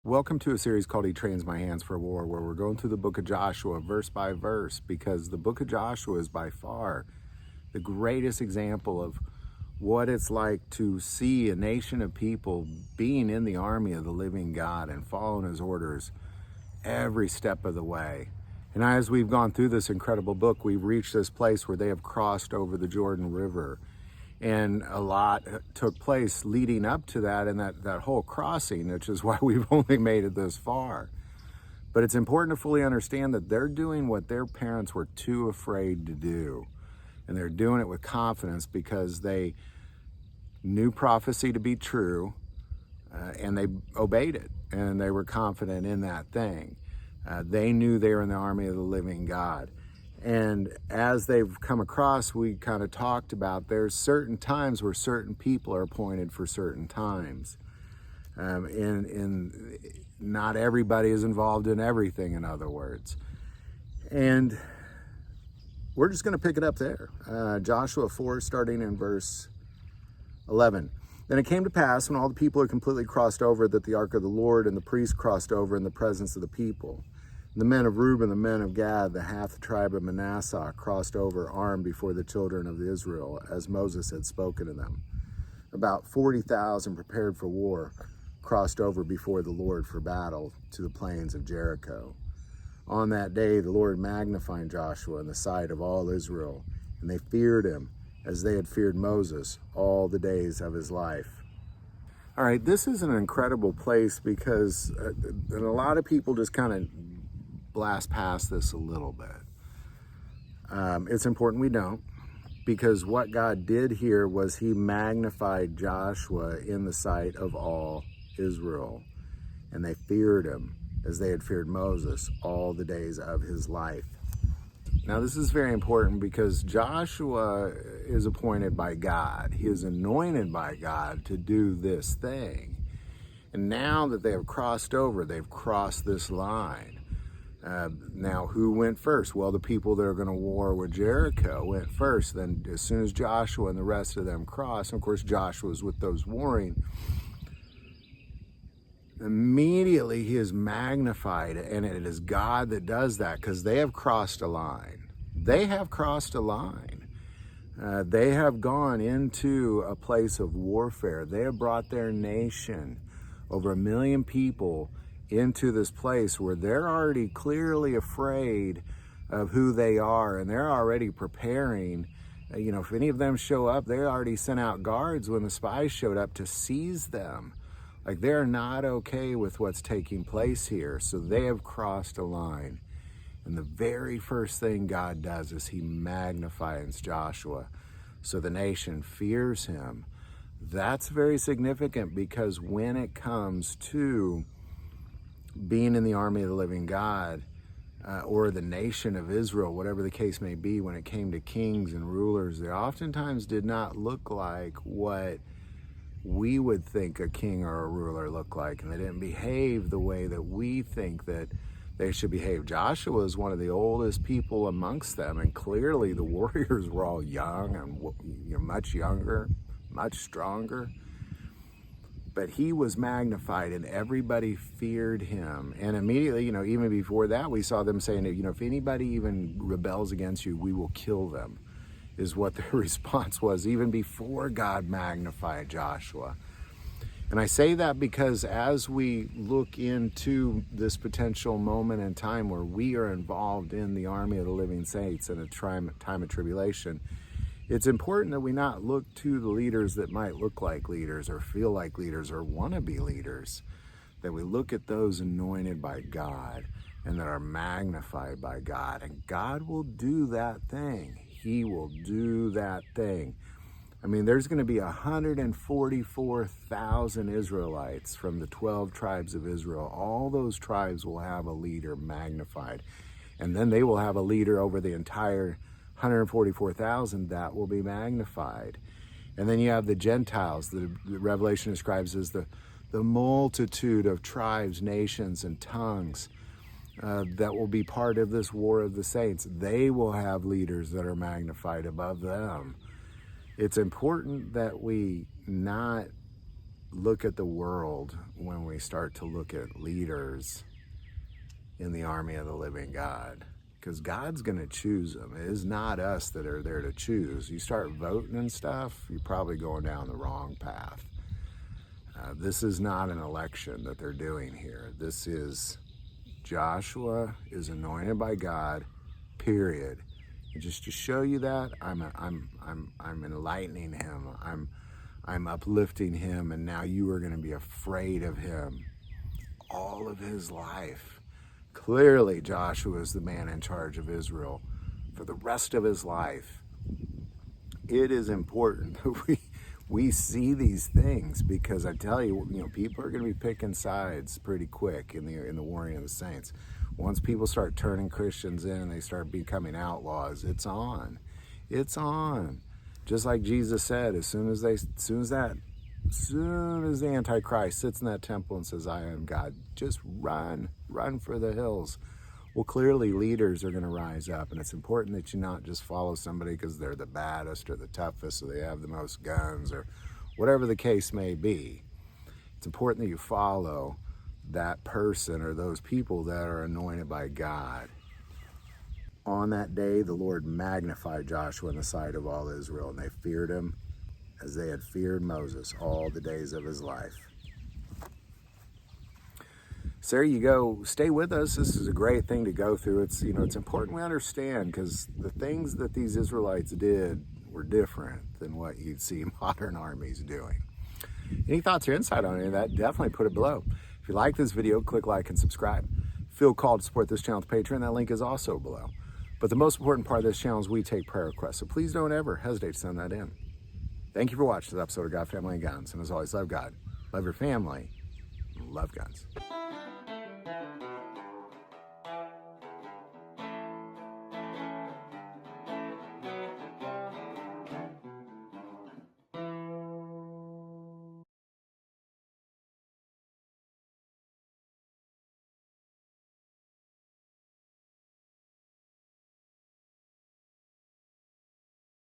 Welcome to a series called He Trains My Hands for War, where we're going through the book of Joshua verse by verse, because the book of Joshua is by far the greatest example of what it's like to see a nation of people being in the army of the living God and following his orders every step of the way. And as we've gone through this incredible book, we've reached this place where they have crossed over the Jordan River. And a lot took place leading up to that and that whole crossing, which is why we've only made it this far. But it's important to fully understand that they're doing what their parents were too afraid to do. And they're doing it with confidence because they knew prophecy to be true, and they obeyed it. And they were confident in that thing. They knew they were in the army of the living God. And as they've come across, we kind of talked about there's certain times where certain people are appointed for certain times. And not everybody is involved in everything, in other words. And we're just going to pick it up there. Joshua 4, starting in verse 11. Then it came to pass, when all the people had completely crossed over, that the ark of the Lord and the priests crossed over in the presence of the people. The men of Reuben, the men of Gad, the half the tribe of Manasseh, crossed over armed before the children of Israel, as Moses had spoken to them. About 40,000 prepared for war crossed over before the Lord for battle to the plains of Jericho. On that day the Lord magnified Joshua in the sight of all Israel, and they feared him as they had feared Moses all the days of his life. All right, this is an incredible place because a lot of people just kind of blast past this a little bit. It's important we don't, because what God did here was he magnified Joshua in the sight of all Israel, and they feared him as they had feared Moses all the days of his life. Now this is very important because Joshua is appointed by God. He is anointed by God to do this thing. And now that they have crossed over, they've crossed this line. Now, who went first? Well, the people that are going to war with Jericho went first. Then as soon as Joshua and the rest of them crossed, and of course Joshua was with those warring, immediately he is magnified, and it is God that does that because they have crossed a line. They have crossed a line. They have gone into a place of warfare. They have brought their nation, over 1 million people, into this place where they're already clearly afraid of who they are, and they're already preparing. If any of them show up, they already sent out guards when the spies showed up to seize them. Like, they're not okay with what's taking place here. So they have crossed a line. And the very first thing God does is he magnifies Joshua. So the nation fears him. That's very significant because when it comes to being in the army of the living God, or the nation of Israel, whatever the case may be, when it came to kings and rulers, they oftentimes did not look like what we would think a king or a ruler looked like, and they didn't behave the way that we think that they should behave. Joshua is one of the oldest people amongst them, and clearly the warriors were all young and much younger, much stronger. But he was magnified and everybody feared him. And immediately, even before that, we saw them saying, if anybody even rebels against you, we will kill them, is what their response was, even before God magnified Joshua. And I say that because as we look into this potential moment in time where we are involved in the army of the living saints in a time of tribulation, it's important that we not look to the leaders that might look like leaders or feel like leaders or want to be leaders, that we look at those anointed by God and that are magnified by God. And God will do that thing. He will do that thing. I mean, there's going to be 144,000 Israelites from the 12 tribes of Israel. All those tribes will have a leader magnified. And then they will have a leader over the entire 144,000 that will be magnified. And then you have the Gentiles, the Revelation describes as the multitude of tribes, nations, and tongues that will be part of this war of the saints. They will have leaders that are magnified above them. It's important that we not look at the world when we start to look at leaders in the army of the living God. Because God's going to choose them. It is not us that are there to choose. You start voting and stuff, you're probably going down the wrong path. This is not an election that they're doing here. This is Joshua is anointed by God, period. And just to show you that, I'm enlightening him. I'm uplifting him, and now you are going to be afraid of him all of his life. Clearly, Joshua is the man in charge of Israel for the rest of his life. It is important that we see these things, because I tell you, people are going to be picking sides pretty quick in the warring of the saints. Once people start turning Christians in and they start becoming outlaws, it's on. It's on. Just like Jesus said, as soon as the Antichrist sits in that temple and says, "I am God," just run for the hills. Well, clearly leaders are going to rise up, and it's important that you not just follow somebody because they're the baddest or the toughest or they have the most guns or whatever the case may be. It's important that you follow that person or those people that are anointed by God. On that day, the Lord magnified Joshua in the sight of all Israel, and they feared him as they had feared Moses all the days of his life. So there you go. Stay with us. This is a great thing to go through. It's important we understand, because the things that these Israelites did were different than what you'd see modern armies doing. Any thoughts or insight on any of that, definitely put it below. If you like this video, click like and subscribe. Feel called to support this channel with Patreon. That link is also below. But the most important part of this channel is we take prayer requests, so please don't ever hesitate to send that in. Thank you for watching this episode of God, Family, and Guns. And as always, love God, love your family, and love guns.